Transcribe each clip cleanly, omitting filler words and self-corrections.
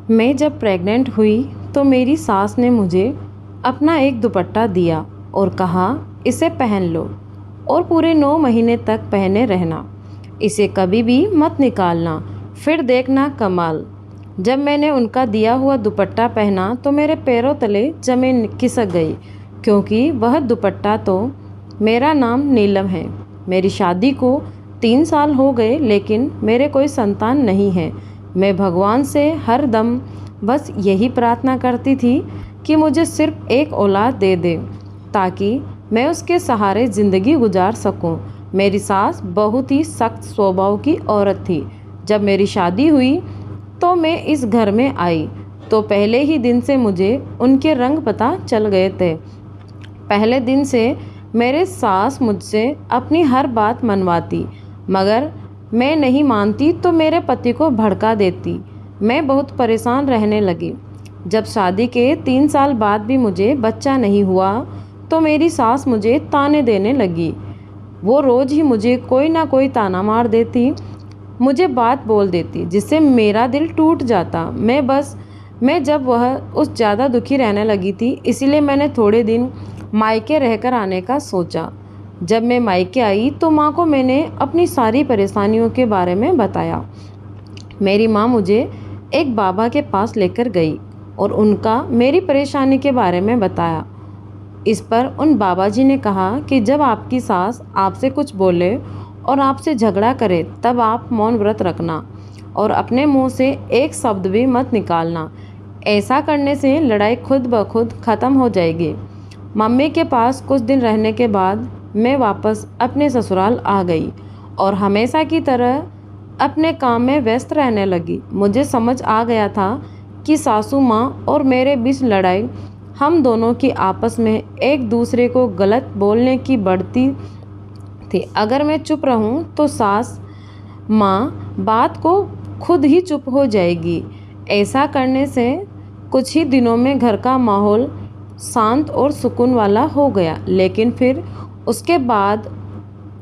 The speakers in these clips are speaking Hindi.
मैं जब प्रेग्नेंट हुई तो मेरी सास ने मुझे अपना एक दुपट्टा दिया और कहा, इसे पहन लो और पूरे 9 महीने तक पहने रहना। इसे कभी भी मत निकालना, फिर देखना कमाल। जब मैंने उनका दिया हुआ दुपट्टा पहना तो मेरे पैरों तले ज़मीन खिसक गई, क्योंकि वह दुपट्टा तो मेरा नाम नीलम है। मेरी शादी को 3 साल हो गए, लेकिन मेरे कोई संतान नहीं है। मैं भगवान से हर दम बस यही प्रार्थना करती थी कि मुझे सिर्फ एक औलाद दे दे, ताकि मैं उसके सहारे ज़िंदगी गुजार सकूं। मेरी सास बहुत ही सख्त स्वभाव की औरत थी। जब मेरी शादी हुई तो मैं इस घर में आई तो पहले ही दिन से मुझे उनके रंग पता चल गए थे। पहले दिन से मेरे सास मुझसे अपनी हर बात मनवाती, मगर मैं नहीं मानती तो मेरे पति को भड़का देती। मैं बहुत परेशान रहने लगी। जब शादी के 3 साल बाद भी मुझे बच्चा नहीं हुआ तो मेरी सास मुझे ताने देने लगी। वो रोज़ ही मुझे कोई ना कोई ताना मार देती, मुझे बात बोल देती, जिससे मेरा दिल टूट जाता। मैं जब वह उस ज़्यादा दुखी रहने लगी थी, इसलिए मैंने थोड़े दिन मायके रहकर आने का सोचा। जब मैं मायके आई तो माँ को मैंने अपनी सारी परेशानियों के बारे में बताया। मेरी माँ मुझे एक बाबा के पास लेकर गई और उनका मेरी परेशानी के बारे में बताया। इस पर उन बाबा जी ने कहा कि जब आपकी सास आपसे कुछ बोले और आपसे झगड़ा करे तब आप मौन व्रत रखना और अपने मुंह से एक शब्द भी मत निकालना। ऐसा करने से लड़ाई खुद ब खुद ख़त्म हो जाएगी। मम्मी के पास कुछ दिन रहने के बाद मैं वापस अपने ससुराल आ गई और हमेशा की तरह अपने काम में व्यस्त रहने लगी। मुझे समझ आ गया था कि सासू माँ और मेरे बीच लड़ाई हम दोनों की आपस में एक दूसरे को गलत बोलने की बढ़ती थी। अगर मैं चुप रहूं तो सास माँ बात को खुद ही चुप हो जाएगी। ऐसा करने से कुछ ही दिनों में घर का माहौल शांत और सुकून वाला हो गया, लेकिन फिर उसके बाद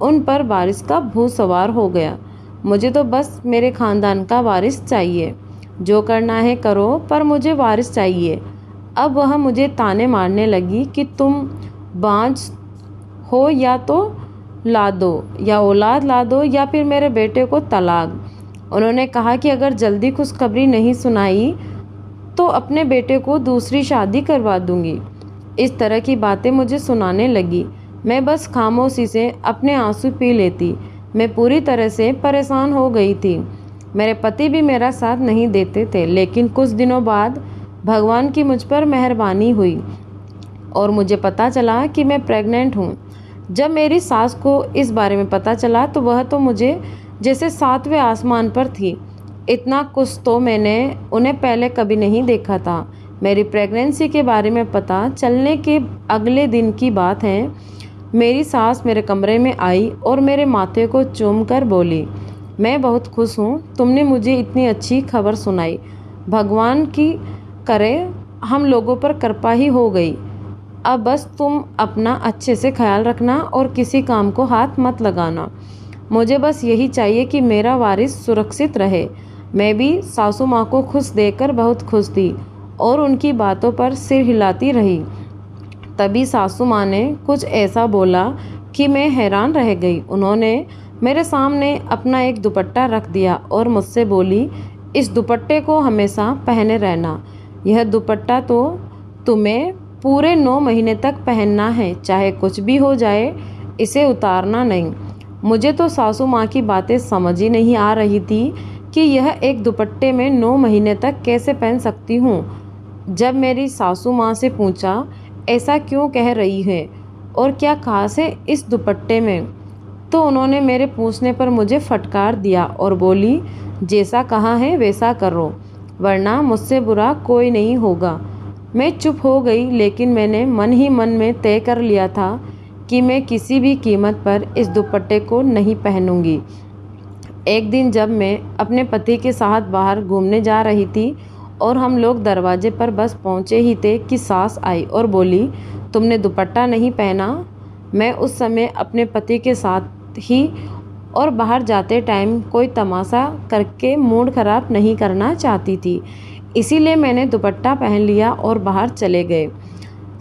उन पर वारिस का भूत सवार हो गया। मुझे तो बस मेरे ख़ानदान का वारिस चाहिए, जो करना है करो, पर मुझे वारिस चाहिए। अब वह मुझे ताने मारने लगी कि तुम बांझ हो, या तो ला दो, या औलाद ला दो, या फिर मेरे बेटे को तलाक। उन्होंने कहा कि अगर जल्दी खुशखबरी नहीं सुनाई तो अपने बेटे को दूसरी शादी करवा दूंगी। इस तरह की बातें मुझे सुनाने लगी। मैं बस खामोशी से अपने आंसू पी लेती। मैं पूरी तरह से परेशान हो गई थी। मेरे पति भी मेरा साथ नहीं देते थे, लेकिन कुछ दिनों बाद भगवान की मुझ पर मेहरबानी हुई और मुझे पता चला कि मैं प्रेग्नेंट हूँ। जब मेरी सास को इस बारे में पता चला तो वह तो मुझे जैसे 7वें आसमान पर थी। इतना कुछ तो मैंने उन्हें पहले कभी नहीं देखा था। मेरी प्रेगनेंसी के बारे में पता चलने के अगले दिन की बात है। मेरी सास मेरे कमरे में आई और मेरे माथे को चूम कर बोली, मैं बहुत खुश हूँ, तुमने मुझे इतनी अच्छी खबर सुनाई। भगवान की करे हम लोगों पर कृपा ही हो गई। अब बस तुम अपना अच्छे से ख्याल रखना और किसी काम को हाथ मत लगाना। मुझे बस यही चाहिए कि मेरा वारिस सुरक्षित रहे। मैं भी सासू माँ को खुश देखकर बहुत खुश थी और उनकी बातों पर सिर हिलाती रही। तभी सासू माँ ने कुछ ऐसा बोला कि मैं हैरान रह गई। उन्होंने मेरे सामने अपना एक दुपट्टा रख दिया और मुझसे बोली, इस दुपट्टे को हमेशा पहने रहना। यह दुपट्टा तो तुम्हें पूरे 9 महीने तक पहनना है, चाहे कुछ भी हो जाए, इसे उतारना नहीं। मुझे तो सासू माँ की बातें समझ ही नहीं आ रही थी कि यह एक दुपट्टे में 9 महीने तक कैसे पहन सकती हूँ। जब मेरी सासू माँ से पूछा, ऐसा क्यों कह रही है और क्या खास है इस दुपट्टे में, तो उन्होंने मेरे पूछने पर मुझे फटकार दिया और बोली, जैसा कहा है वैसा करो, वरना मुझसे बुरा कोई नहीं होगा। मैं चुप हो गई, लेकिन मैंने मन ही मन में तय कर लिया था कि मैं किसी भी कीमत पर इस दुपट्टे को नहीं पहनूंगी। एक दिन जब मैं अपने पति के साथ बाहर घूमने जा रही थी और हम लोग दरवाजे पर बस पहुँचे ही थे कि सास आई और बोली, तुमने दुपट्टा नहीं पहना। मैं उस समय अपने पति के साथ ही और बाहर जाते टाइम कोई तमाशा करके मूड ख़राब नहीं करना चाहती थी, इसीलिए मैंने दुपट्टा पहन लिया और बाहर चले गए।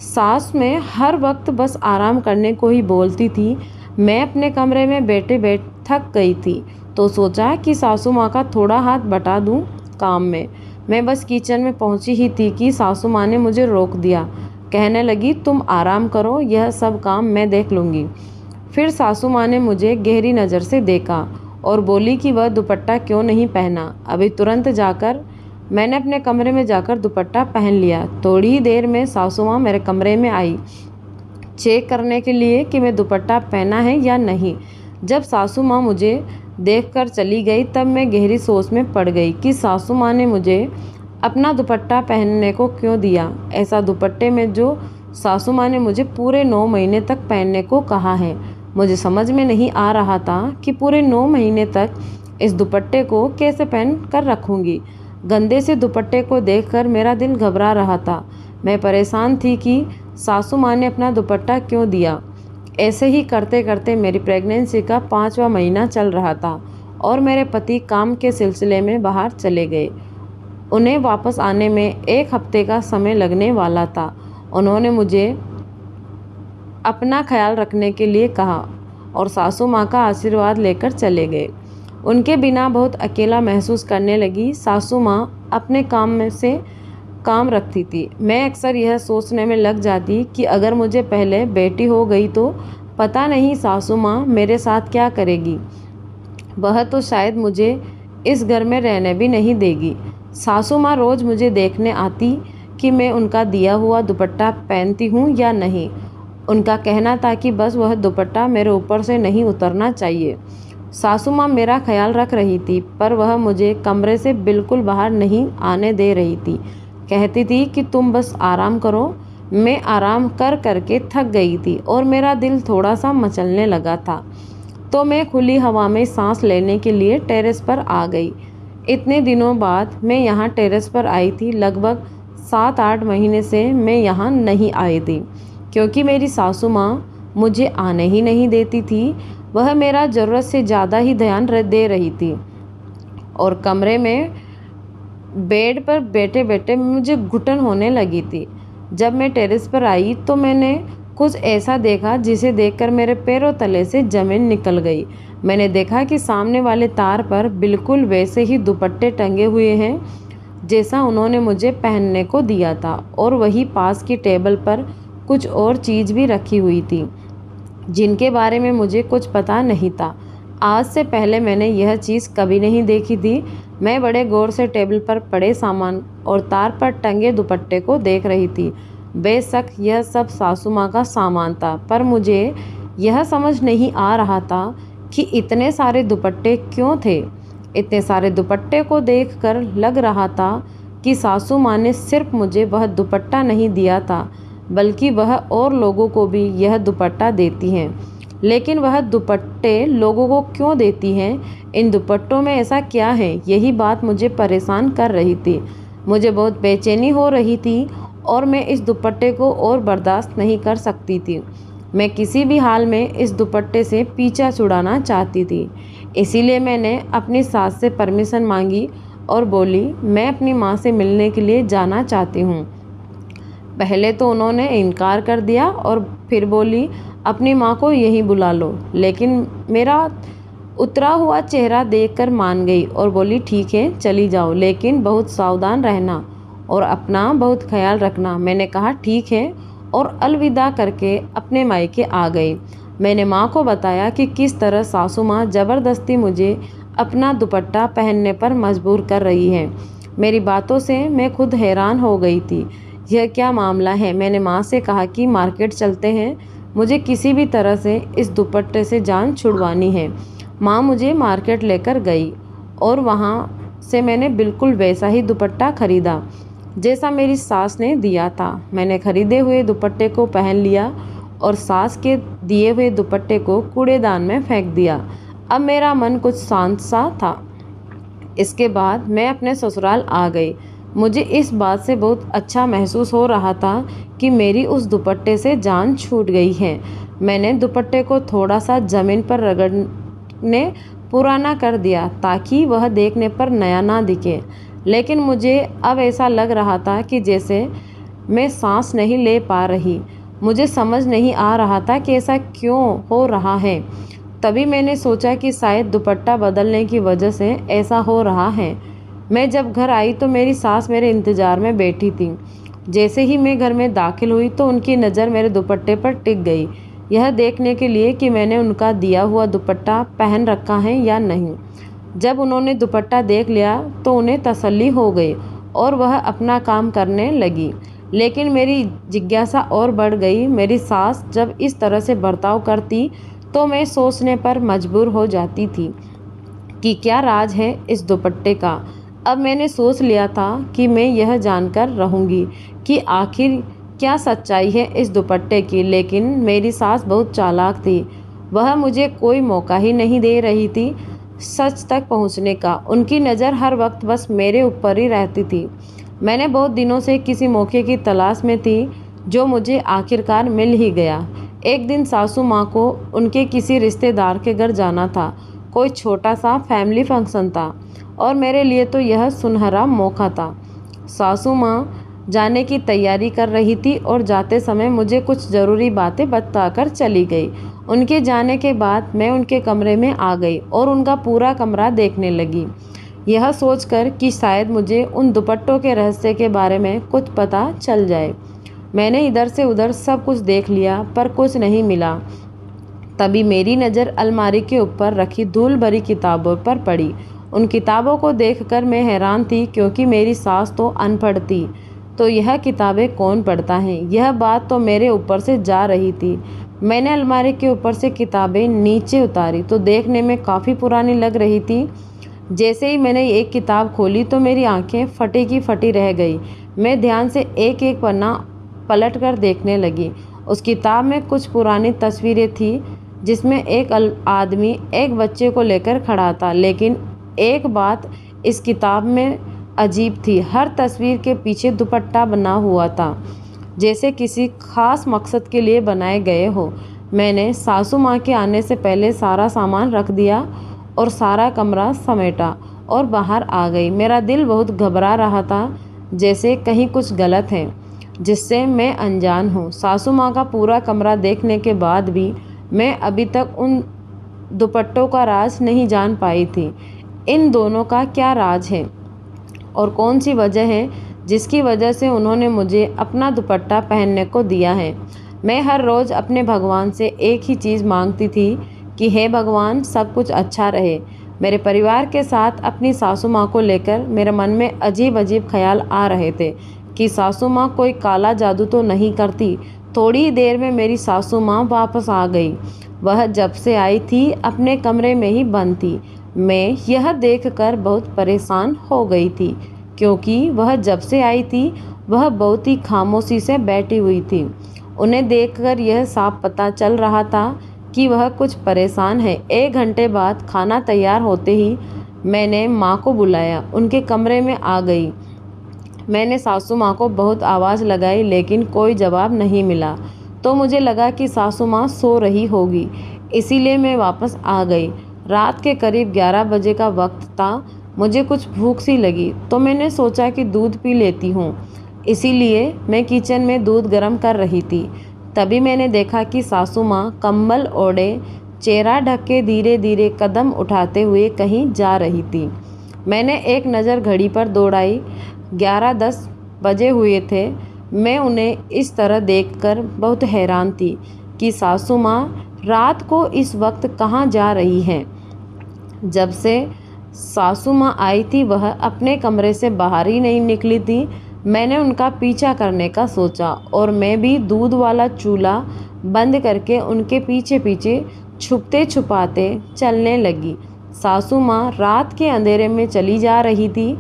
सास में हर वक्त बस आराम करने को ही बोलती थी। मैं अपने कमरे में बैठे बैठ थक गई थी तो सोचा कि सासू माँ का थोड़ा हाथ बटा दूँ काम में। मैं बस किचन में पहुँची ही थी कि सासू माँ ने मुझे रोक दिया। कहने लगी, तुम आराम करो, यह सब काम मैं देख लूँगी। फिर सासू माँ ने मुझे गहरी नज़र से देखा और बोली कि वह दुपट्टा क्यों नहीं पहना। अभी तुरंत जाकर मैंने अपने कमरे में जाकर दुपट्टा पहन लिया। थोड़ी ही देर में सासू माँ मेरे कमरे में आई चेक करने के लिए कि मैं दुपट्टा पहना है या नहीं। जब सासू माँ मुझे देखकर चली गई तब मैं गहरी सोच में पड़ गई कि सासू माँ ने मुझे अपना दुपट्टा पहनने को क्यों दिया। ऐसा दुपट्टे में जो सासू माँ ने मुझे पूरे 9 महीने तक पहनने को कहा है। मुझे समझ में नहीं आ रहा था कि पूरे 9 महीने तक इस दुपट्टे को कैसे पहन कर रखूँगी। गंदे से दुपट्टे को देखकर मेरा दिल घबरा रहा था। मैं परेशान थी कि सासू माँ ने अपना दुपट्टा क्यों दिया। ऐसे ही करते करते मेरी प्रेगनेंसी का 5वां महीना चल रहा था और मेरे पति काम के सिलसिले में बाहर चले गए। उन्हें वापस आने में 1 हफ्ते का समय लगने वाला था। उन्होंने मुझे अपना ख्याल रखने के लिए कहा और सासू माँ का आशीर्वाद लेकर चले गए। उनके बिना बहुत अकेला महसूस करने लगी। सासू माँ अपने काम में से काम रखती थी। मैं अक्सर यह सोचने में लग जाती कि अगर मुझे पहले बेटी हो गई तो पता नहीं सासू माँ मेरे साथ क्या करेगी। वह तो शायद मुझे इस घर में रहने भी नहीं देगी। सासू माँ रोज़ मुझे देखने आती कि मैं उनका दिया हुआ दुपट्टा पहनती हूँ या नहीं। उनका कहना था कि बस वह दुपट्टा मेरे ऊपर से नहीं उतरना चाहिए। सासू माँ मेरा ख्याल रख रही थी पर वह मुझे कमरे से बिल्कुल बाहर नहीं आने दे रही थी। कहती थी कि तुम बस आराम करो। मैं आराम कर करके थक गई थी और मेरा दिल थोड़ा सा मचलने लगा था तो मैं खुली हवा में सांस लेने के लिए टेरेस पर आ गई। इतने दिनों बाद मैं यहाँ टेरेस पर आई थी। लगभग 7-8 महीने से मैं यहाँ नहीं आई थी क्योंकि मेरी सासू माँ मुझे आने ही नहीं देती थी। वह मेरा ज़रूरत से ज़्यादा ही ध्यान दे रही थी और कमरे में बेड पर बैठे बैठे मुझे घुटन होने लगी थी। जब मैं टेरेस पर आई तो मैंने कुछ ऐसा देखा जिसे देखकर मेरे पैरों तले से ज़मीन निकल गई। मैंने देखा कि सामने वाले तार पर बिल्कुल वैसे ही दुपट्टे टंगे हुए हैं जैसा उन्होंने मुझे पहनने को दिया था और वही पास की टेबल पर कुछ और चीज़ भी रखी हुई थी जिनके बारे में मुझे कुछ पता नहीं था। आज से पहले मैंने यह चीज़ कभी नहीं देखी थी। मैं बड़े गौर से टेबल पर पड़े सामान और तार पर टंगे दुपट्टे को देख रही थी। बेशक यह सब सासू माँ का सामान था पर मुझे यह समझ नहीं आ रहा था कि इतने सारे दुपट्टे क्यों थे। इतने सारे दुपट्टे को देखकर लग रहा था कि सासू माँ ने सिर्फ मुझे वह दुपट्टा नहीं दिया था बल्कि वह और लोगों को भी यह दुपट्टा देती हैं। लेकिन वह दुपट्टे लोगों को क्यों देती हैं? इन दुपट्टों में ऐसा क्या है? यही बात मुझे परेशान कर रही थी। मुझे बहुत बेचैनी हो रही थी और मैं इस दुपट्टे को और बर्दाश्त नहीं कर सकती थी। मैं किसी भी हाल में इस दुपट्टे से पीछा छुड़ाना चाहती थी। इसीलिए मैंने अपनी सास से परमिशन मांगी और बोली, मैं अपनी माँ से मिलने के लिए जाना चाहती हूँ। पहले तो उन्होंने इनकार कर दिया और फिर बोली, अपनी माँ को यहीं बुला लो। लेकिन मेरा उतरा हुआ चेहरा देखकर मान गई और बोली, ठीक है चली जाओ, लेकिन बहुत सावधान रहना और अपना बहुत ख्याल रखना। मैंने कहा ठीक है और अलविदा करके अपने मायके आ गई। मैंने माँ को बताया कि किस तरह सासू माँ ज़बरदस्ती मुझे अपना दुपट्टा पहनने पर मजबूर कर रही है। मेरी बातों से मैं खुद हैरान हो गई थी। यह क्या मामला है? मैंने माँ से कहा कि मार्केट चलते हैं, मुझे किसी भी तरह से इस दुपट्टे से जान छुड़वानी है। माँ मुझे मार्केट लेकर गई और वहाँ से मैंने बिल्कुल वैसा ही दुपट्टा खरीदा जैसा मेरी सास ने दिया था। मैंने खरीदे हुए दुपट्टे को पहन लिया और सास के दिए हुए दुपट्टे को कूड़ेदान में फेंक दिया। अब मेरा मन कुछ शांत सा था। इसके बाद मैं अपने ससुराल आ गई। मुझे इस बात से बहुत अच्छा महसूस हो रहा था कि मेरी उस दुपट्टे से जान छूट गई है। मैंने दुपट्टे को थोड़ा सा ज़मीन पर रगड़ने पुराना कर दिया ताकि वह देखने पर नया ना दिखे। लेकिन मुझे अब ऐसा लग रहा था कि जैसे मैं सांस नहीं ले पा रही। मुझे समझ नहीं आ रहा था कि ऐसा क्यों हो रहा है। तभी मैंने सोचा कि शायद दुपट्टा बदलने की वजह से ऐसा हो रहा है। मैं जब घर आई तो मेरी सास मेरे इंतज़ार में बैठी थी। जैसे ही मैं घर में दाखिल हुई तो उनकी नज़र मेरे दुपट्टे पर टिक गई, यह देखने के लिए कि मैंने उनका दिया हुआ दुपट्टा पहन रखा है या नहीं। जब उन्होंने दुपट्टा देख लिया तो उन्हें तसल्ली हो गई और वह अपना काम करने लगी। लेकिन मेरी जिज्ञासा और बढ़ गई। मेरी सास जब इस तरह से बर्ताव करती तो मैं सोचने पर मजबूर हो जाती थी कि क्या राज है इस दुपट्टे का। अब मैंने सोच लिया था कि मैं यह जानकर रहूँगी कि आखिर क्या सच्चाई है इस दुपट्टे की। लेकिन मेरी सास बहुत चालाक थी। वह मुझे कोई मौका ही नहीं दे रही थी सच तक पहुंचने का। उनकी नज़र हर वक्त बस मेरे ऊपर ही रहती थी। मैंने बहुत दिनों से किसी मौके की तलाश में थी जो मुझे आखिरकार मिल ही गया। एक दिन सासू माँ को उनके किसी रिश्तेदार के घर जाना था। कोई छोटा सा फैमिली फंक्शन था और मेरे लिए तो यह सुनहरा मौका था। सासू माँ जाने की तैयारी कर रही थी और जाते समय मुझे कुछ ज़रूरी बातें बताकर चली गई। उनके जाने के बाद मैं उनके कमरे में आ गई और उनका पूरा कमरा देखने लगी, यह सोचकर कि शायद मुझे उन दुपट्टों के रहस्य के बारे में कुछ पता चल जाए। मैंने इधर से उधर सब कुछ देख लिया पर कुछ नहीं मिला। तभी मेरी नज़र अलमारी के ऊपर रखी धूल भरी किताबों पर पड़ी। उन किताबों को देखकर मैं हैरान थी क्योंकि मेरी सास तो अनपढ़ थी, तो यह किताबें कौन पढ़ता है, यह बात तो मेरे ऊपर से जा रही थी। मैंने अलमारी के ऊपर से किताबें नीचे उतारी तो देखने में काफ़ी पुरानी लग रही थी। जैसे ही मैंने एक किताब खोली तो मेरी आंखें फटी की फटी रह गई। मैं ध्यान से एक एक पन्ना पलट कर देखने लगी। उस किताब में कुछ पुरानी तस्वीरें थी जिसमें एक आदमी एक बच्चे को लेकर खड़ा था। लेकिन एक बात इस किताब में अजीब थी, हर तस्वीर के पीछे दुपट्टा बना हुआ था जैसे किसी खास मकसद के लिए बनाए गए हो। मैंने सासू माँ के आने से पहले सारा सामान रख दिया और सारा कमरा समेटा और बाहर आ गई। मेरा दिल बहुत घबरा रहा था, जैसे कहीं कुछ गलत है जिससे मैं अनजान हूँ। सासू माँ का पूरा कमरा देखने के बाद भी मैं अभी तक उन दुपट्टों का राज नहीं जान पाई थी। इन दोनों का क्या राज है और कौन सी वजह है जिसकी वजह से उन्होंने मुझे अपना दुपट्टा पहनने को दिया है। मैं हर रोज़ अपने भगवान से एक ही चीज़ मांगती थी कि हे भगवान, सब कुछ अच्छा रहे। मेरे परिवार के साथ अपनी सासू माँ को लेकर मेरे मन में अजीब अजीब ख्याल आ रहे थे कि सासू माँ कोई काला जादू तो नहीं करती। थोड़ी ही देर में मेरी सासू माँ वापस आ गई। वह जब से आई थी अपने कमरे में ही बंद थी। मैं यह देखकर बहुत परेशान हो गई थी क्योंकि वह जब से आई थी वह बहुत ही खामोशी से बैठी हुई थी। उन्हें देखकर यह साफ पता चल रहा था कि वह कुछ परेशान है। 1 घंटे बाद खाना तैयार होते ही मैंने माँ को बुलाया, उनके कमरे में आ गई। मैंने सासू माँ को बहुत आवाज़ लगाई लेकिन कोई जवाब नहीं मिला, तो मुझे लगा कि सासू माँ सो रही होगी, इसीलिए मैं वापस आ गई। रात के करीब 11 बजे का वक्त था। मुझे कुछ भूख सी लगी तो मैंने सोचा कि दूध पी लेती हूँ, इसीलिए मैं किचन में दूध गर्म कर रही थी। तभी मैंने देखा कि सासू माँ कंबल ओढ़े, चेहरा ढक के धीरे धीरे कदम उठाते हुए कहीं जा रही थी। मैंने एक नज़र घड़ी पर दौड़ाई। 11:10 बजे हुए थे। मैं उन्हें इस तरह देखकर बहुत हैरान थी कि सासू माँ रात को इस वक्त कहाँ जा रही हैं। जब से सासू माँ आई थी वह अपने कमरे से बाहर ही नहीं निकली थी। मैंने उनका पीछा करने का सोचा और मैं भी दूध वाला चूल्हा बंद करके उनके पीछे पीछे छुपते छुपाते चलने लगी। सासू माँ रात के अंधेरे में चली जा रही थी।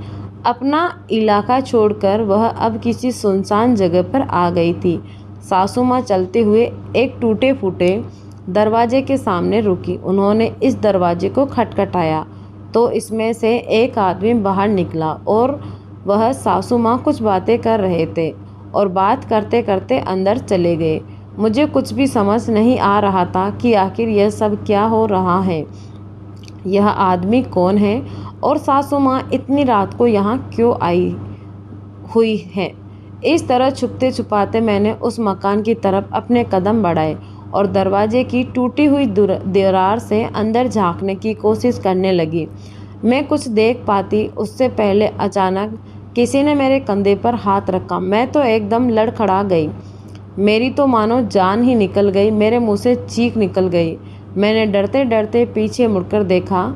अपना इलाका छोड़कर वह अब किसी सुनसान जगह पर आ गई थी। सासू माँ चलते हुए एक टूटे फूटे दरवाजे के सामने रुकी। उन्होंने इस दरवाजे को खटखटाया तो इसमें से एक आदमी बाहर निकला और वह सासू माँ कुछ बातें कर रहे थे और बात करते करते अंदर चले गए। मुझे कुछ भी समझ नहीं आ रहा था कि आखिर यह सब क्या हो रहा है, यह आदमी कौन है और सासू माँ इतनी रात को यहाँ क्यों आई हुई है। इस तरह छुपते छुपाते मैंने उस मकान की तरफ अपने कदम बढ़ाए और दरवाजे की टूटी हुई दीवार से अंदर झांकने की कोशिश करने लगी। मैं कुछ देख पाती उससे पहले अचानक किसी ने मेरे कंधे पर हाथ रखा। मैं तो एकदम लड़खड़ा गई। मेरी तो मानो जान ही निकल गई, मेरे मुंह से चीख निकल गई। मैंने डरते डरते पीछे मुड़कर देखा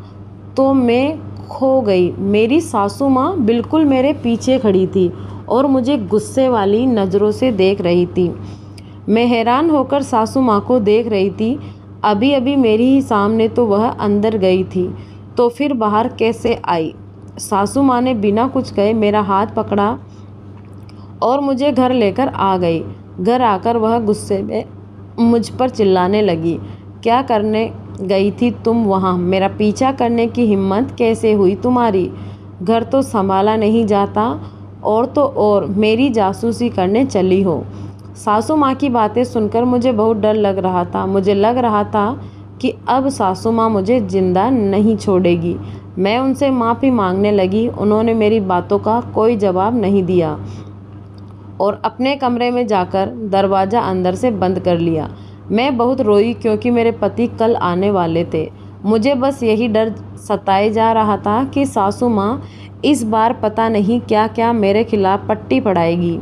तो मैं खो गई। मेरी सासू माँ बिल्कुल मेरे पीछे खड़ी थी और मुझे गुस्से वाली नज़रों से देख रही थी। मैं हैरान होकर सासू माँ को देख रही थी। अभी अभी मेरी ही सामने तो वह अंदर गई थी, तो फिर बाहर कैसे आई। सासू माँ ने बिना कुछ कहे मेरा हाथ पकड़ा और मुझे घर लेकर आ गई। घर आकर वह गुस्से में मुझ पर चिल्लाने लगी, क्या करने गई थी तुम वहाँ? मेरा पीछा करने की हिम्मत कैसे हुई तुम्हारी? घर तो संभाला नहीं जाता और तो और मेरी जासूसी करने चली हो। सासू माँ की बातें सुनकर मुझे बहुत डर लग रहा था। मुझे लग रहा था कि अब सासू माँ मुझे जिंदा नहीं छोड़ेगी। मैं उनसे माफ़ी मांगने लगी। उन्होंने मेरी बातों का कोई जवाब नहीं दिया और अपने कमरे में जाकर दरवाज़ा अंदर से बंद कर लिया। मैं बहुत रोई क्योंकि मेरे पति कल आने वाले थे। मुझे बस यही डर सताए जा रहा था कि सासू माँ इस बार पता नहीं क्या क्या मेरे खिलाफ पट्टी पढ़ाएगी।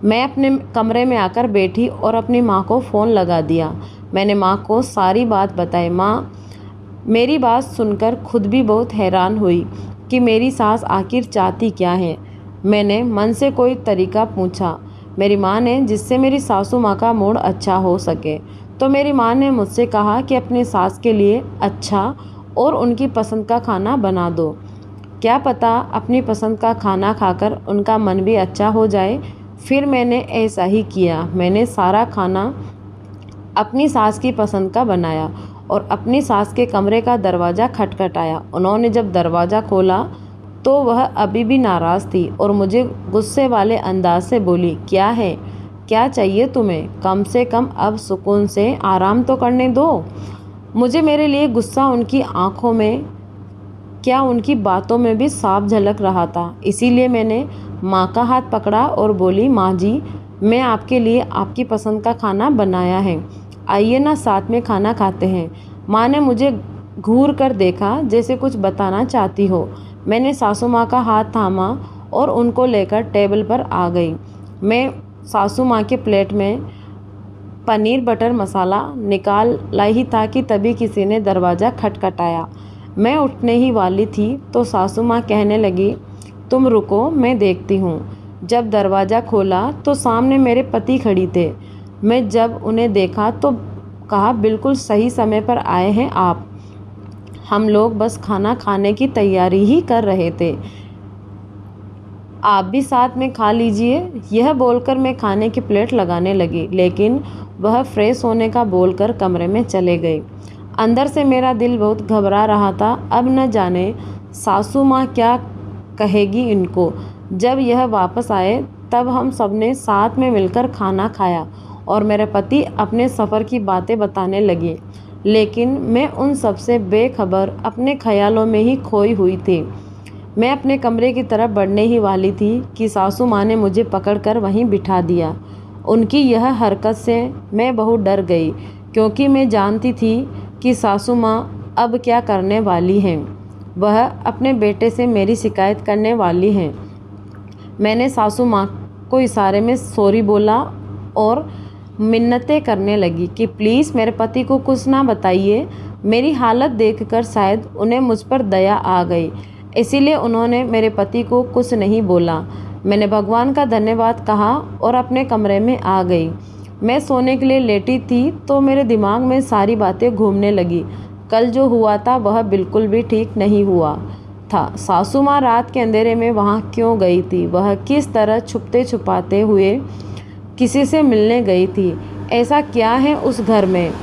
मैं अपने कमरे में आकर बैठी और अपनी माँ को फ़ोन लगा दिया। मैंने माँ को सारी बात बताई। माँ मेरी बात सुनकर खुद भी बहुत हैरान हुई कि मेरी सास आखिर चाहती क्या है। मैंने मन से कोई तरीका पूछा मेरी माँ ने जिससे मेरी सासू माँ का मूड अच्छा हो सके। तो मेरी माँ ने मुझसे कहा कि अपनी सास के लिए अच्छा और उनकी पसंद का खाना बना दो। क्या पता अपनी पसंद का खाना खाकर उनका मन भी अच्छा हो जाए। फिर मैंने ऐसा ही किया। मैंने सारा खाना अपनी सास की पसंद का बनाया और अपनी सास के कमरे का दरवाज़ा खटखटाया। उन्होंने जब दरवाज़ा खोला तो वह अभी भी नाराज़ थी और मुझे गुस्से वाले अंदाज से बोली, क्या है, क्या चाहिए तुम्हें? कम से कम अब सुकून से आराम तो करने दो। मुझे मेरे लिए गुस्सा उनकी आंखों में क्या उनकी बातों में भी साफ झलक रहा था। इसीलिए मैंने माँ का हाथ पकड़ा और बोली, माँ जी मैं आपके लिए आपकी पसंद का खाना बनाया है, आइए ना साथ में खाना खाते हैं। माँ ने मुझे घूर कर देखा जैसे कुछ बताना चाहती हो। मैंने सासू माँ का हाथ थामा और उनको लेकर टेबल पर आ गई। मैं सासू माँ के प्लेट में पनीर बटर मसाला निकाल लाई ही था कि तभी किसी ने दरवाज़ा खटखटाया। मैं उठने ही वाली थी तो सासू माँ कहने लगी, तुम रुको मैं देखती हूँ। जब दरवाज़ा खोला तो सामने मेरे पति खड़ी थे। मैं जब उन्हें देखा तो कहा, बिल्कुल सही समय पर आए हैं आप। हम लोग बस खाना खाने की तैयारी ही कर रहे थे, आप भी साथ में खा लीजिए। यह बोलकर मैं खाने की प्लेट लगाने लगी, लेकिन वह फ्रेश होने का बोलकर कमरे में चले गए। अंदर से मेरा दिल बहुत घबरा रहा था। अब न जाने सासू माँ क्या कहेगी इनको। जब यह वापस आए तब हम सबने साथ में मिलकर खाना खाया और मेरे पति अपने सफ़र की बातें बताने लगे, लेकिन मैं उन सब से बेखबर अपने ख्यालों में ही खोई हुई थी। मैं अपने कमरे की तरफ बढ़ने ही वाली थी कि सासू माँ ने मुझे पकड़कर वहीं बिठा दिया। उनकी यह हरकत से मैं बहुत डर गई क्योंकि मैं जानती थी कि सासू माँ अब क्या करने वाली हैं। वह अपने बेटे से मेरी शिकायत करने वाली हैं। मैंने सासू माँ को इशारे में सॉरी बोला और मिन्नतें करने लगी कि प्लीज़ मेरे पति को कुछ ना बताइए। मेरी हालत देखकर शायद उन्हें मुझ पर दया आ गई, इसीलिए उन्होंने मेरे पति को कुछ नहीं बोला। मैंने भगवान का धन्यवाद कहा और अपने कमरे में आ गई। मैं सोने के लिए लेटी थी तो मेरे दिमाग में सारी बातें घूमने लगी। कल जो हुआ था वह बिल्कुल भी ठीक नहीं हुआ था। सासू माँ रात के अंधेरे में वहाँ क्यों गई थी? वह किस तरह छुपते छुपाते हुए किसी से मिलने गई थी? ऐसा क्या है उस घर में?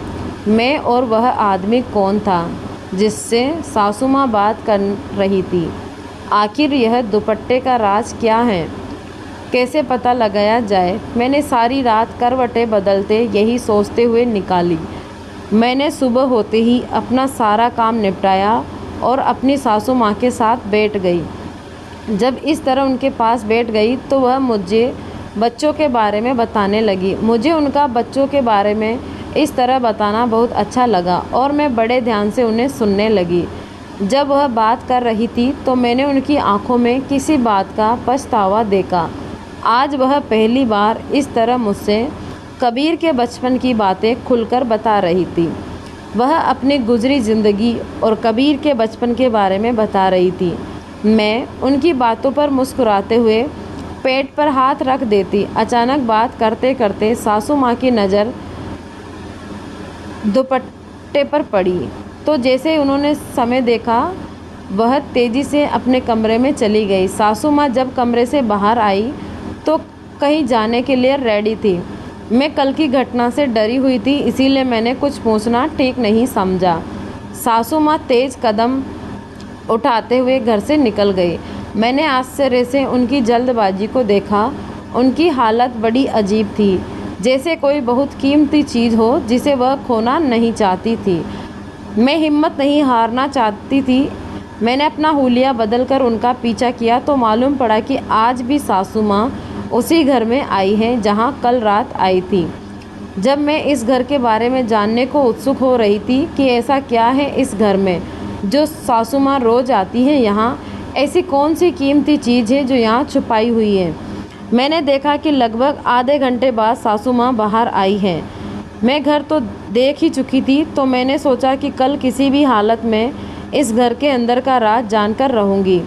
मैं और वह आदमी कौन था जिससे सासू माँ बात कर रही थी? आखिर यह दुपट्टे का राज क्या है? कैसे पता लगाया जाए? मैंने सारी रात करवटें बदलते यही सोचते हुए निकाली। मैंने सुबह होते ही अपना सारा काम निपटाया और अपनी सासू माँ के साथ बैठ गई। जब इस तरह उनके पास बैठ गई तो वह मुझे बच्चों के बारे में बताने लगी। मुझे उनका बच्चों के बारे में इस तरह बताना बहुत अच्छा लगा और मैं बड़े ध्यान से उन्हें सुनने लगी। जब वह बात कर रही थी तो मैंने उनकी आंखों में किसी बात का पछतावा देखा। आज वह पहली बार इस तरह मुझसे कबीर के बचपन की बातें खुलकर बता रही थी। वह अपनी गुजरी ज़िंदगी और कबीर के बचपन के बारे में बता रही थी। मैं उनकी बातों पर मुस्कुराते हुए पेट पर हाथ रख देती। अचानक बात करते करते सासू माँ की नज़र दुपट्टे पर पड़ी तो जैसे ही उन्होंने समय देखा वह तेज़ी से अपने कमरे में चली गई। सासू माँ जब कमरे से बाहर आई तो कहीं जाने के लिए रेडी थी। मैं कल की घटना से डरी हुई थी, इसीलिए मैंने कुछ पूछना ठीक नहीं समझा। सासू माँ तेज़ कदम उठाते हुए घर से निकल गई। मैंने आश्चर्य से उनकी जल्दबाजी को देखा। उनकी हालत बड़ी अजीब थी, जैसे कोई बहुत कीमती चीज़ हो जिसे वह खोना नहीं चाहती थी। मैं हिम्मत नहीं हारना चाहती थी। मैंने अपना हुलिया बदलकर उनका पीछा किया तो मालूम पड़ा कि आज भी सासू माँ उसी घर में आई हैं जहाँ कल रात आई थी। जब मैं इस घर के बारे में जानने को उत्सुक हो रही थी कि ऐसा क्या है इस घर में जो सासू माँ रोज़ आती हैं यहाँ, ऐसी कौन सी कीमती चीज़ है जो यहाँ छुपाई हुई है। मैंने देखा कि लगभग आधे घंटे बाद सासू माँ बाहर आई हैं। मैं घर तो देख ही चुकी थी तो मैंने सोचा कि कल किसी भी हालत में इस घर के अंदर का राज जानकर रहूँगी।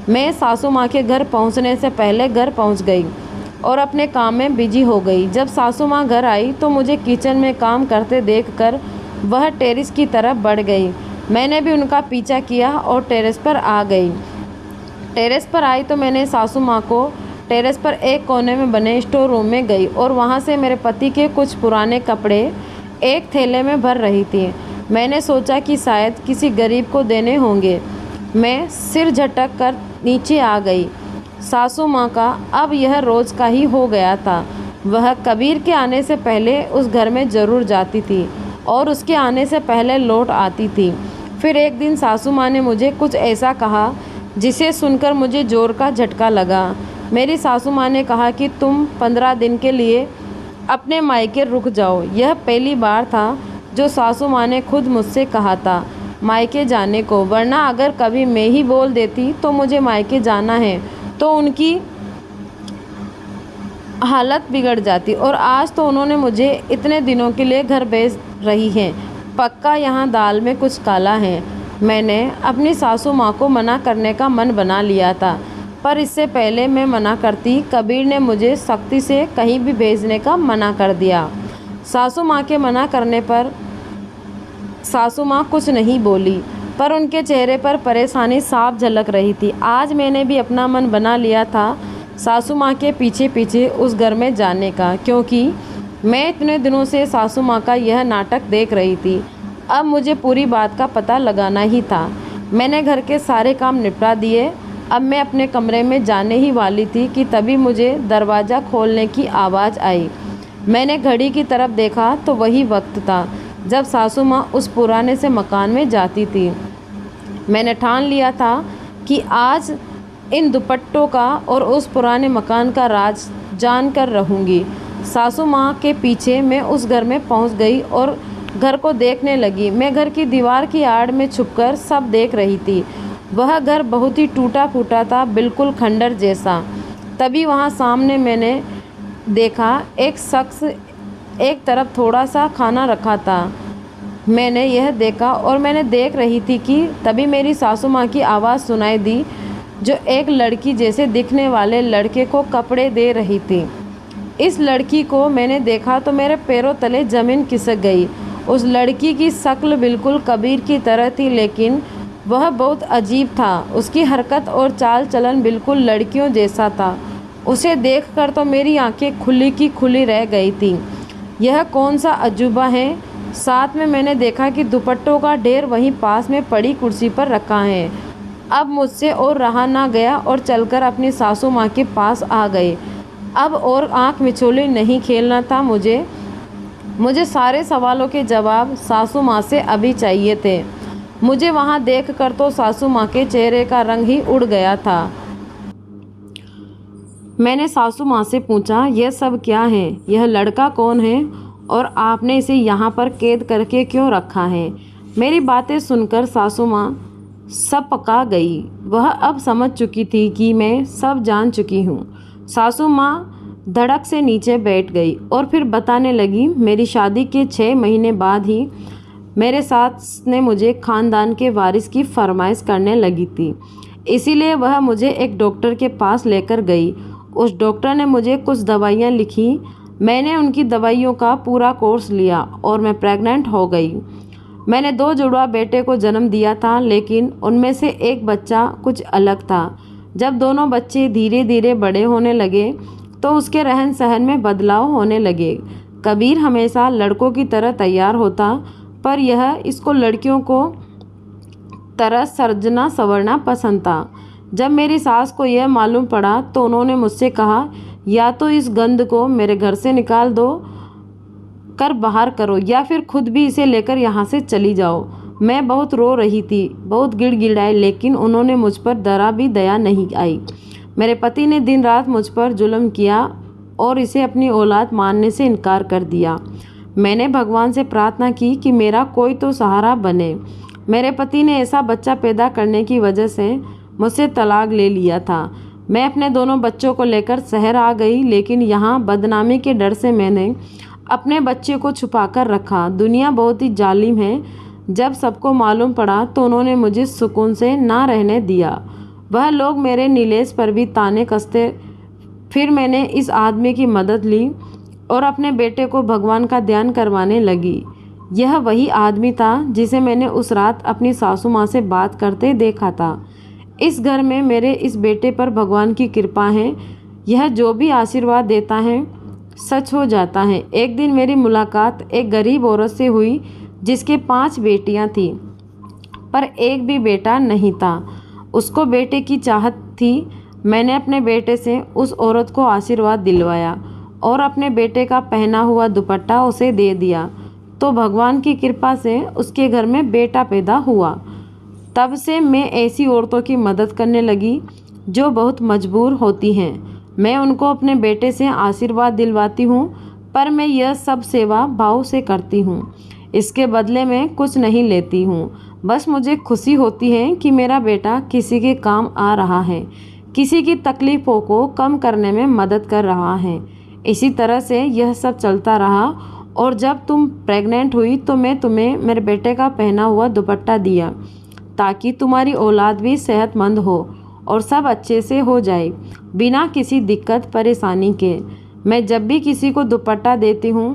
मैं सासू माँ के घर पहुँचने से पहले घर पहुँच गई और अपने काम में बिजी हो गई। जब सासू माँ घर आई तो मुझे किचन में काम करते देखकर वह टेरेस की तरफ बढ़ गई। मैंने भी उनका पीछा किया और टेरेस पर आ गई। टेरेस पर आई तो मैंने सासू माँ को टेरेस पर एक कोने में बने स्टोर रूम में गई और वहाँ से मेरे पति के कुछ पुराने कपड़े एक थैले में भर रही थी। मैंने सोचा कि शायद किसी गरीब को देने होंगे। मैं सिर झटक कर नीचे आ गई। सासू माँ का अब यह रोज़ का ही हो गया था। वह कबीर के आने से पहले उस घर में ज़रूर जाती थी और उसके आने से पहले लौट आती थी। फिर एक दिन सासू माँ ने मुझे कुछ ऐसा कहा जिसे सुनकर मुझे ज़ोर का झटका लगा। मेरी सासू माँ ने कहा कि तुम 15 दिन के लिए अपने मायके रुक जाओ। यह पहली बार था जो सासू माँ ने खुद मुझसे कहा था मायके जाने को, वरना अगर कभी मैं ही बोल देती तो मुझे मायके जाना है तो उनकी हालत बिगड़ जाती। और आज तो उन्होंने मुझे इतने दिनों के लिए घर भेज रही हैं। पक्का यहाँ दाल में कुछ काला है। मैंने अपनी सासू माँ को मना करने का मन बना लिया था, पर इससे पहले मैं मना करती कबीर ने मुझे सख्ती से कहीं भी भेजने का मना कर दिया। सासू माँ के मना करने पर सासू माँ कुछ नहीं बोली, पर उनके चेहरे पर परेशानी साफ झलक रही थी। आज मैंने भी अपना मन बना लिया था सासू माँ के पीछे पीछे उस घर में जाने का, क्योंकि मैं इतने दिनों से सासू माँ का यह नाटक देख रही थी। अब मुझे पूरी बात का पता लगाना ही था। मैंने घर के सारे काम निपटा दिए। अब मैं अपने कमरे में जाने ही वाली थी कि तभी मुझे दरवाज़ा खोलने की आवाज़ आई। मैंने घड़ी की तरफ देखा तो वही वक्त था जब सासू माँ उस पुराने से मकान में जाती थी। मैंने ठान लिया था कि आज इन दुपट्टों का और उस पुराने मकान का राज जान कर रहूँगी। सासू माँ के पीछे मैं उस घर में पहुँच गई और घर को देखने लगी। मैं घर की दीवार की आड़ में छुपकर सब देख रही थी। वह घर बहुत ही टूटा फूटा था, बिल्कुल खंडर जैसा। तभी वहाँ सामने मैंने देखा एक शख्स एक तरफ थोड़ा सा खाना रखा था। मैंने यह देखा और मैंने देख रही थी कि तभी मेरी सासू माँ की आवाज़ सुनाई दी, जो एक लड़की जैसे दिखने वाले लड़के को कपड़े दे रही थी। इस लड़की को मैंने देखा तो मेरे पैरों तले ज़मीन खिसक गई। उस लड़की की शक्ल बिल्कुल कबीर की तरह थी, लेकिन वह बहुत अजीब था। उसकी हरकत और चाल चलन बिल्कुल लड़कियों जैसा था। उसे देखकर तो मेरी आंखें खुली की खुली रह गई थी। यह कौन सा अजूबा है। साथ में मैंने देखा कि दुपट्टों का ढेर वहीं पास में पड़ी कुर्सी पर रखा है। अब मुझसे और रहा ना गया और चलकर अपनी सासू माँ के पास आ गए। अब और आँख मिचोली नहीं खेलना था। मुझे सारे सवालों के जवाब सासू माँ से अभी चाहिए थे। मुझे वहाँ देखकर तो सासू माँ के चेहरे का रंग ही उड़ गया था। मैंने सासू माँ से पूछा, यह सब क्या है? यह लड़का कौन है और आपने इसे यहाँ पर कैद करके क्यों रखा है? मेरी बातें सुनकर सासू माँ सब पका गई। वह अब समझ चुकी थी कि मैं सब जान चुकी हूँ। सासू माँ धड़क से नीचे बैठ गई और फिर बताने लगी, मेरी शादी के 6 महीने बाद ही मेरे सास ने मुझे ख़ानदान के वारिस की फरमाइश करने लगी थी। इसीलिए वह मुझे एक डॉक्टर के पास लेकर गई। उस डॉक्टर ने मुझे कुछ दवाइयाँ लिखी। मैंने उनकी दवाइयों का पूरा कोर्स लिया और मैं प्रेग्नेंट हो गई। मैंने 2 जुड़वा बेटे को जन्म दिया था, लेकिन उनमें से एक बच्चा कुछ अलग था। जब दोनों बच्चे धीरे धीरे बड़े होने लगे तो उसके रहन सहन में बदलाव होने लगे। कबीर हमेशा लड़कों की तरह तैयार होता, पर यह इसको लड़कियों को तरह सजना संवरना पसंद था। जब मेरी सास को यह मालूम पड़ा तो उन्होंने मुझसे कहा, या तो इस गंध को मेरे घर से निकाल दो कर बाहर करो, या फिर खुद भी इसे लेकर यहाँ से चली जाओ। मैं बहुत रो रही थी, बहुत गिड़गिड़ाई, लेकिन उन्होंने मुझ पर जरा भी दया नहीं आई। मेरे पति ने दिन रात मुझ पर जुल्म किया और इसे अपनी औलाद मानने से इनकार कर दिया। मैंने भगवान से प्रार्थना की कि मेरा कोई तो सहारा बने। मेरे पति ने ऐसा बच्चा पैदा करने की वजह से मुझसे तलाक ले लिया था। मैं अपने दोनों बच्चों को लेकर शहर आ गई, लेकिन यहाँ बदनामी के डर से मैंने अपने बच्चे को छुपा कर रखा। दुनिया बहुत ही जालिम है। जब सबको मालूम पड़ा तो उन्होंने मुझे सुकून से ना रहने दिया। वह लोग मेरे नीलेश पर भी ताने कसते। फिर मैंने इस आदमी की मदद ली और अपने बेटे को भगवान का ध्यान करवाने लगी। यह वही आदमी था जिसे मैंने उस रात अपनी सासू माँ से बात करते देखा था। इस घर में मेरे इस बेटे पर भगवान की कृपा है। यह जो भी आशीर्वाद देता है सच हो जाता है। एक दिन मेरी मुलाकात एक गरीब औरत से हुई जिसके 5 बेटियां थीं, पर एक भी बेटा नहीं था। उसको बेटे की चाहत थी। मैंने अपने बेटे से उस औरत को आशीर्वाद दिलवाया और अपने बेटे का पहना हुआ दुपट्टा उसे दे दिया, तो भगवान की कृपा से उसके घर में बेटा पैदा हुआ। तब से मैं ऐसी औरतों की मदद करने लगी जो बहुत मजबूर होती हैं। मैं उनको अपने बेटे से आशीर्वाद दिलवाती हूँ, पर मैं यह सब सेवा भाव से करती हूँ। इसके बदले में कुछ नहीं लेती हूँ। बस मुझे खुशी होती है कि मेरा बेटा किसी के काम आ रहा है, किसी की तकलीफ़ों को कम करने में मदद कर रहा है। इसी तरह से यह सब चलता रहा और जब तुम प्रेग्नेंट हुई तो मैं तुम्हें मेरे बेटे का पहना हुआ दुपट्टा दिया, ताकि तुम्हारी औलाद भी सेहतमंद हो और सब अच्छे से हो जाए, बिना किसी दिक्कत परेशानी के। मैं जब भी किसी को दुपट्टा देती हूँ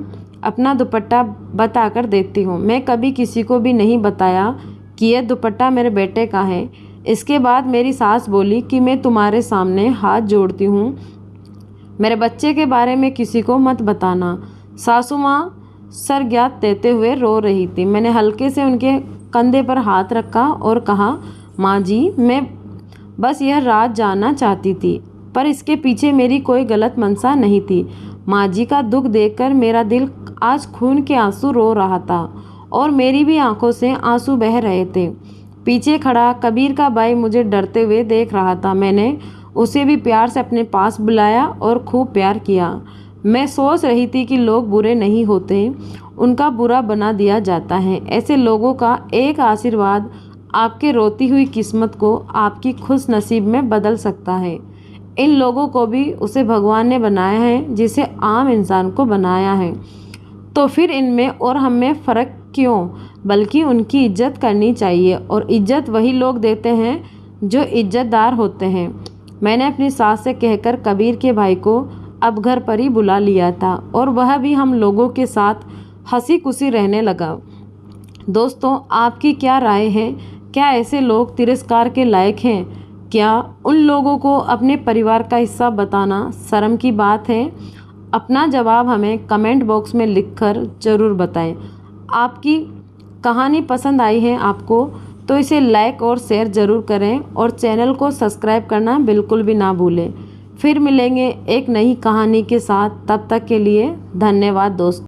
अपना दुपट्टा बताकर देती हूँ। मैं कभी किसी को भी नहीं बताया कि यह दुपट्टा मेरे बेटे का है। इसके बाद मेरी सास बोली कि मैं तुम्हारे सामने हाथ जोड़ती हूँ, मेरे बच्चे के बारे में किसी को मत बताना। सासू माँ सर ज्ञात देते हुए रो रही थी। मैंने हल्के से उनके कंधे पर हाथ रखा और कहा, माँ जी, मैं बस यह राज जानना चाहती थी, पर इसके पीछे मेरी कोई गलत मंशा नहीं थी। माँ जी का दुख देखकर मेरा दिल आज खून के आंसू रो रहा था और मेरी भी आंखों से आंसू बह रहे थे। पीछे खड़ा कबीर का भाई मुझे डरते हुए देख रहा था। मैंने उसे भी प्यार से अपने पास बुलाया और खूब प्यार किया। मैं सोच रही थी कि लोग बुरे नहीं होते, उनका बुरा बना दिया जाता है। ऐसे लोगों का एक आशीर्वाद आपके रोती हुई किस्मत को आपकी खुश नसीब में बदल सकता है। इन लोगों को भी उसे भगवान ने बनाया है जिसे आम इंसान को बनाया है, तो फिर इनमें और हम में फ़र्क क्यों? बल्कि उनकी इज्जत करनी चाहिए, और इज्जत वही लोग देते हैं जो इज्जतदार होते हैं। मैंने अपनी सास से कहकर कबीर के भाई को अब घर पर ही बुला लिया था और वह भी हम लोगों के साथ हंसी खुशी रहने लगा। दोस्तों, आपकी क्या राय है? क्या ऐसे लोग तिरस्कार के लायक हैं? क्या उन लोगों को अपने परिवार का हिस्सा बताना शर्म की बात है? अपना जवाब हमें कमेंट बॉक्स में लिखकर ज़रूर बताएं। आपकी कहानी पसंद आई है आपको तो इसे लाइक और शेयर ज़रूर करें और चैनल को सब्सक्राइब करना बिल्कुल भी ना भूलें। फिर मिलेंगे एक नई कहानी के साथ। तब तक के लिए धन्यवाद दोस्तों।